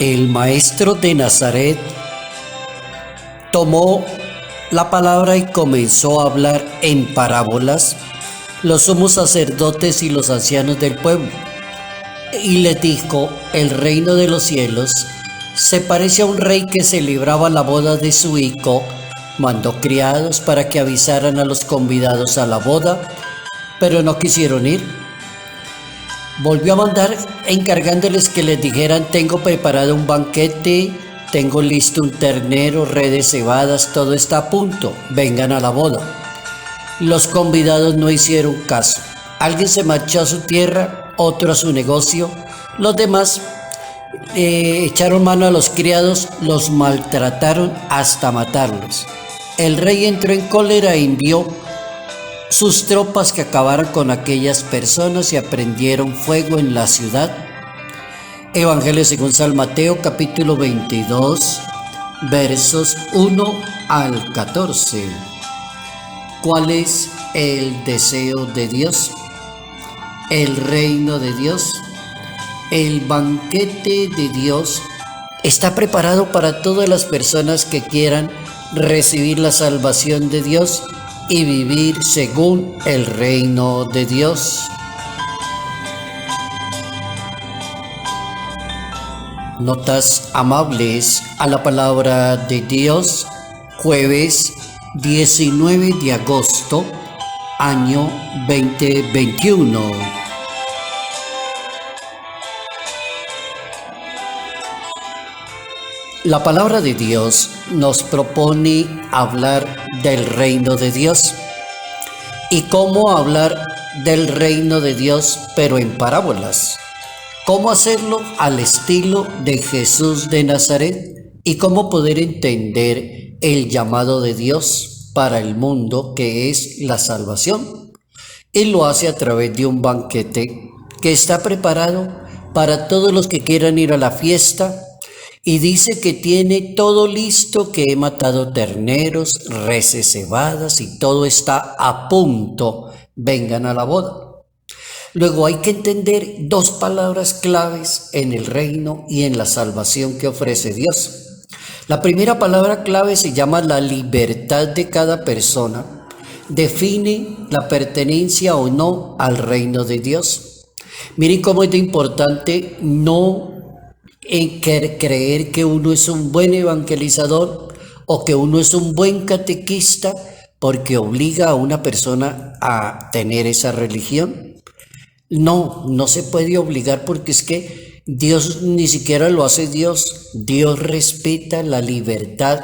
El maestro de Nazaret tomó la palabra y comenzó a hablar en parábolas los sumos sacerdotes y los ancianos del pueblo. Y les dijo: el reino de los cielos se parece a un rey que celebraba la boda de su hijo. Mandó criados para que avisaran a los convidados a la boda, pero no quisieron ir. Volvió a mandar encargándoles que les dijeran: tengo preparado un banquete, tengo listo un ternero, redes cebadas, todo está a punto, vengan a la boda. Los convidados no hicieron caso. Alguien se marchó a su tierra, otro a su negocio. Los demás echaron mano a los criados, los maltrataron hasta matarlos. El rey entró en cólera e envió sus tropas que acabaron con aquellas personas y prendieron fuego en la ciudad. Evangelio según San Mateo, capítulo 22, versos 1 al 14. ¿Cuál es el deseo de Dios? El reino de Dios, el banquete de Dios está preparado para todas las personas que quieran recibir la salvación de Dios y vivir según el reino de Dios. Notas amables a la palabra de Dios, jueves 19 de agosto, año 2021. La palabra de Dios nos propone hablar del reino de Dios. ¿Y cómo hablar del reino de Dios, pero en parábolas? ¿Cómo hacerlo al estilo de Jesús de Nazaret? ¿Y cómo poder entender el llamado de Dios para el mundo, que es la salvación? Él lo hace a través de un banquete que está preparado para todos los que quieran ir a la fiesta. Y dice que tiene todo listo, que he matado terneros, reses cebadas y todo está a punto. Vengan a la boda. Luego hay que entender dos palabras claves en el reino y en la salvación que ofrece Dios. La primera palabra clave se llama la libertad de cada persona. Define la pertenencia o no al reino de Dios. Miren cómo es de importante no creer que uno es un buen evangelizador o que uno es un buen catequista porque obliga a una persona a tener esa religión. No se puede obligar, porque es que Dios ni siquiera lo hace Dios. Dios respeta la libertad.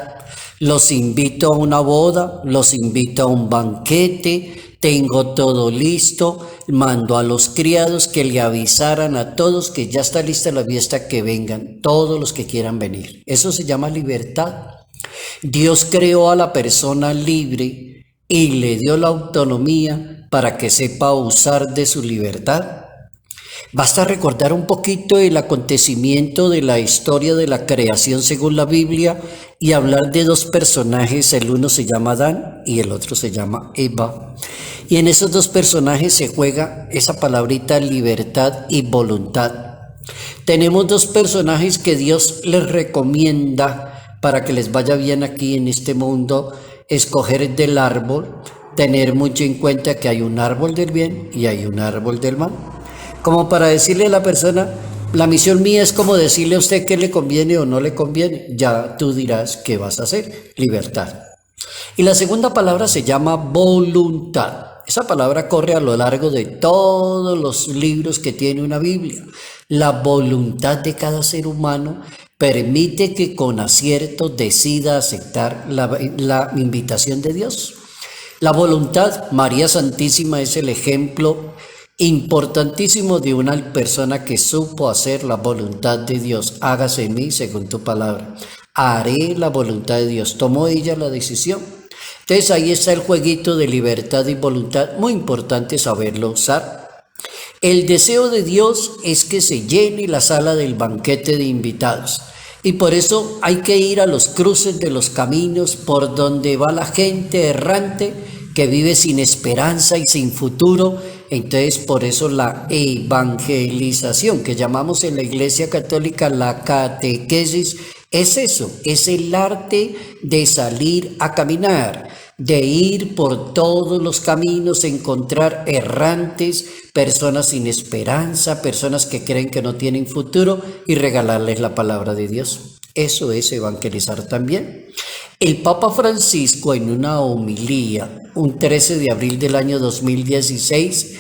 Los invito a una boda, los invito a un banquete, tengo todo listo, mando a los criados que le avisaran a todos que ya está lista la fiesta, que vengan todos los que quieran venir. Eso se llama libertad. Dios creó a la persona libre y le dio la autonomía para que sepa usar de su libertad. Basta recordar un poquito el acontecimiento de la historia de la creación según la Biblia y hablar de dos personajes. El uno se llama Adán y el otro se llama Eva. Y en esos dos personajes se juega esa palabrita libertad y voluntad. Tenemos dos personajes que Dios les recomienda para que les vaya bien aquí en este mundo: escoger del árbol, tener mucho en cuenta que hay un árbol del bien y hay un árbol del mal. Como para decirle a la persona: la misión mía es como decirle a usted qué le conviene o no le conviene. Ya tú dirás qué vas a hacer. Libertad. Y la segunda palabra se llama voluntad. Esa palabra corre a lo largo de todos los libros que tiene una Biblia. La voluntad de cada ser humano permite que con acierto decida aceptar la invitación de Dios. La voluntad, María Santísima es el ejemplo importantísimo de una persona que supo hacer la voluntad de Dios. Hágase en mí según tu palabra. Haré la voluntad de Dios. Tomó ella la decisión. Entonces ahí está el jueguito de libertad y voluntad. Muy importante saberlo usar. El deseo de Dios es que se llene la sala del banquete de invitados. Y por eso hay que ir a los cruces de los caminos por donde va la gente errante que vive sin esperanza y sin futuro, Entonces, por eso la evangelización, que llamamos en la Iglesia Católica la catequesis, es eso, es el arte de salir a caminar, de ir por todos los caminos, encontrar errantes, personas sin esperanza, personas que creen que no tienen futuro y regalarles la palabra de Dios. Eso es evangelizar también. El Papa Francisco, en una homilía, un 13 de abril del año 2016,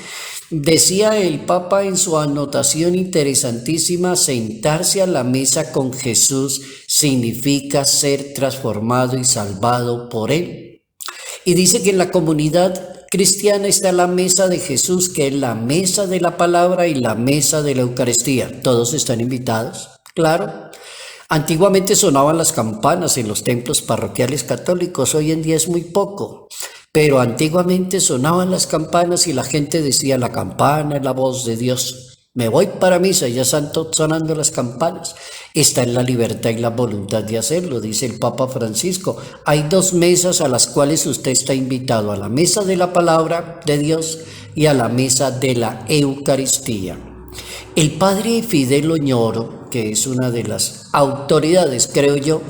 decía el Papa en su anotación interesantísima: sentarse a la mesa con Jesús significa ser transformado y salvado por Él. Y dice que en la comunidad cristiana está la mesa de Jesús, que es la mesa de la palabra y la mesa de la Eucaristía. Todos están invitados, claro. Antiguamente sonaban las campanas en los templos parroquiales católicos, hoy en día es muy poco, pero antiguamente sonaban las campanas y la gente decía: la campana es la voz de Dios. Me voy para misa, ya están sonando las campanas. Está en la libertad y la voluntad de hacerlo, dice el Papa Francisco. Hay dos mesas a las cuales usted está invitado: a la mesa de la palabra de Dios y a la mesa de la Eucaristía. El padre Fidel Oñoro, que es una de las autoridades, creo yo,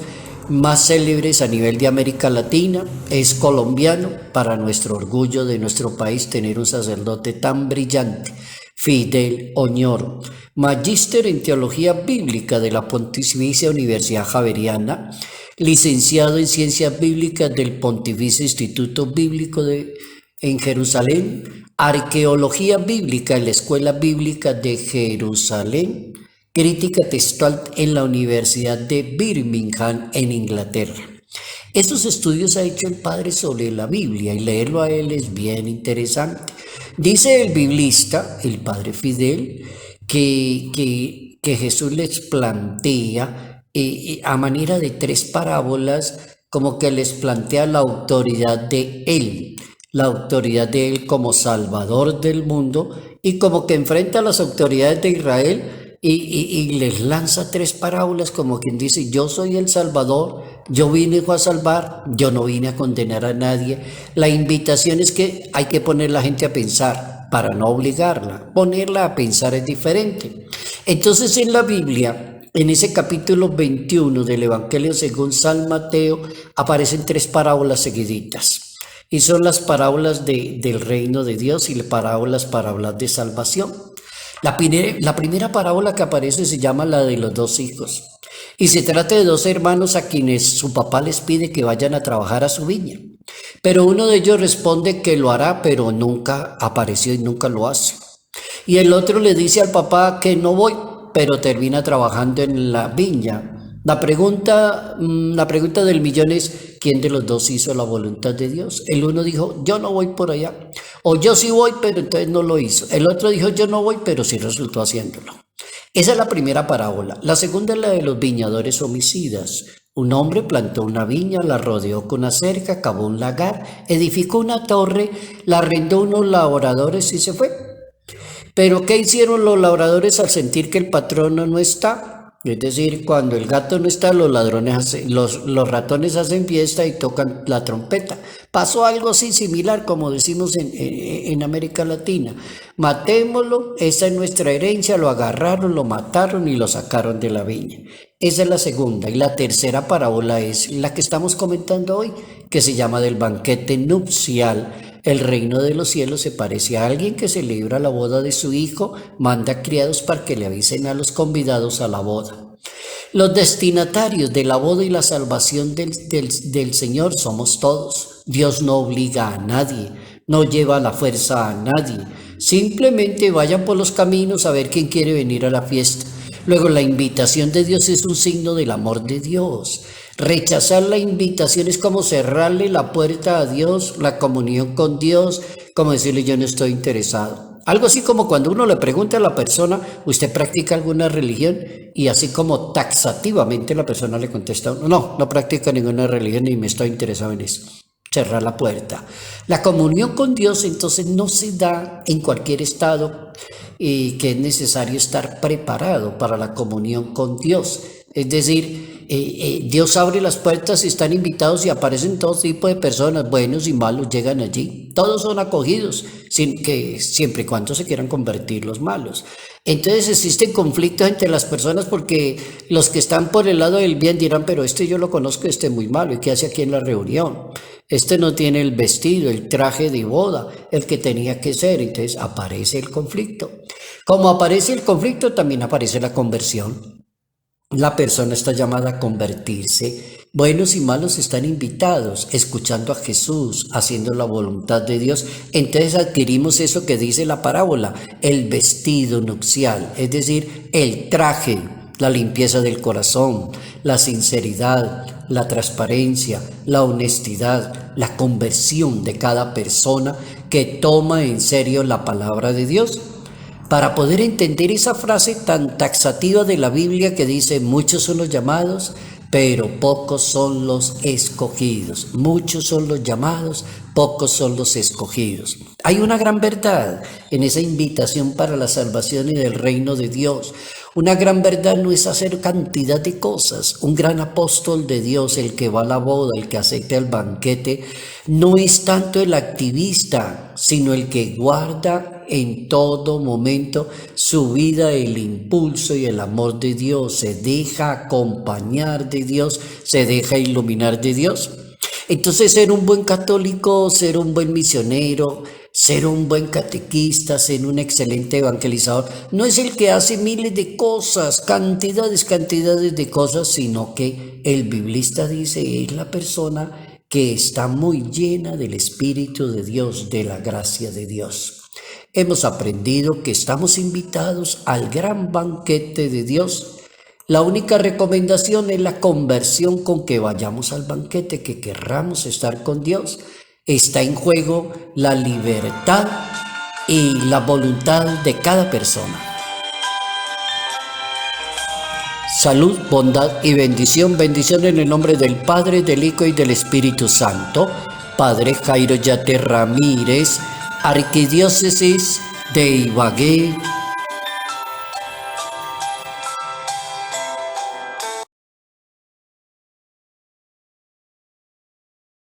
más célebres a nivel de América Latina, es colombiano, para nuestro orgullo de nuestro país tener un sacerdote tan brillante. Fidel Oñoro, magíster en Teología Bíblica de la Pontificia Universidad Javeriana, licenciado en Ciencias Bíblicas del Pontificio Instituto Bíblico en Jerusalén, Arqueología Bíblica en la Escuela Bíblica de Jerusalén, crítica textual en la Universidad de Birmingham en Inglaterra. Estos estudios ha hecho el padre sobre la Biblia y leerlo a él es bien interesante. Dice el biblista, el padre Fidel, que Jesús les plantea a manera de tres parábolas, como que les plantea la autoridad de él como Salvador del mundo, y como que enfrenta a las autoridades de Israel y les lanza tres parábolas, como quien dice: yo soy el Salvador, yo vine a salvar, yo no vine a condenar a nadie. La invitación es que hay que poner a la gente a pensar, para no obligarla. Ponerla a pensar es diferente. Entonces, en la Biblia, en ese capítulo 21 del Evangelio según San Mateo, aparecen tres parábolas seguiditas. Y son las parábolas del reino de Dios y las parábolas para hablar de salvación. La primera parábola que aparece se llama la de los dos hijos. Y se trata de dos hermanos a quienes su papá les pide que vayan a trabajar a su viña. Pero uno de ellos responde que lo hará, pero nunca apareció y nunca lo hace. Y el otro le dice al papá que no voy, pero termina trabajando en la viña. La pregunta del millón es: ¿quién de los dos hizo la voluntad de Dios? El uno dijo: yo no voy por allá. O yo sí voy, pero entonces no lo hizo. El otro dijo: yo no voy, pero sí resultó haciéndolo. Esa es la primera parábola. La segunda es la de los viñadores homicidas. Un hombre plantó una viña, la rodeó con una cerca, cavó un lagar, edificó una torre, la arrendó a unos labradores y se fue. Pero ¿qué hicieron los labradores al sentir que el patrón no está? Es decir, cuando el gato no está, los ratones hacen fiesta y tocan la trompeta. Pasó algo así similar, como decimos en América Latina. Matémoslo, esa es nuestra herencia. Lo agarraron, lo mataron y lo sacaron de la viña. Esa es la segunda. Y la tercera parábola es la que estamos comentando hoy, que se llama del banquete nupcial. El reino de los cielos se parece a alguien que celebra la boda de su hijo, manda criados para que le avisen a los convidados a la boda. Los destinatarios de la boda y la salvación del Señor somos todos. Dios no obliga a nadie, no lleva la fuerza a nadie. Simplemente vayan por los caminos a ver quién quiere venir a la fiesta. Luego, la invitación de Dios es un signo del amor de Dios. Rechazar la invitación es como cerrarle la puerta a Dios, la comunión con Dios, como decirle: yo no estoy interesado. Algo así como cuando uno le pregunta a la persona: ¿usted practica alguna religión? Y así como taxativamente la persona le contesta: no practico ninguna religión ni me estoy interesado en eso. Cerrar la puerta. La comunión con Dios entonces no se da en cualquier estado, que es necesario estar preparado para la comunión con Dios. Es decir, Dios abre las puertas y están invitados y aparecen todo tipo de personas, buenos y malos, llegan allí. Todos son acogidos, siempre y cuando se quieran convertir los malos. Entonces existen conflictos entre las personas porque los que están por el lado del bien dirán, pero este yo lo conozco, este es muy malo, ¿y qué hace aquí en la reunión? Este no tiene el vestido, el traje de boda, el que tenía que ser. Entonces aparece el conflicto. Como aparece el conflicto, también aparece la conversión. La persona está llamada a convertirse. Buenos y malos están invitados, escuchando a Jesús, haciendo la voluntad de Dios. Entonces adquirimos eso que dice la parábola, el vestido nupcial, es decir, el traje, la limpieza del corazón, la sinceridad, la transparencia, la honestidad, la conversión de cada persona que toma en serio la palabra de Dios. Para poder entender esa frase tan taxativa de la Biblia que dice, muchos son los llamados, pero pocos son los escogidos. Muchos son los llamados, pocos son los escogidos. Hay una gran verdad en esa invitación para la salvación y del reino de Dios. Una gran verdad no es hacer cantidad de cosas. Un gran apóstol de Dios, el que va a la boda, el que acepta el banquete, no es tanto el activista, sino el que guarda en todo momento su vida, el impulso y el amor de Dios, se deja acompañar de Dios, se deja iluminar de Dios. Entonces ser un buen católico, ser un buen misionero, ser un buen catequista, ser un excelente evangelizador, no es el que hace miles de cosas, cantidades de cosas, sino que el biblista dice es la persona que está muy llena del Espíritu de Dios, de la gracia de Dios. Hemos aprendido que estamos invitados al gran banquete de Dios. La única recomendación es la conversión con que vayamos al banquete, que querramos estar con Dios. Está en juego la libertad y la voluntad de cada persona. Salud, bondad y bendición. Bendición en el nombre del Padre, del Hijo y del Espíritu Santo. Padre Jairo Yate Ramírez, Arquidiócesis de Ibagué,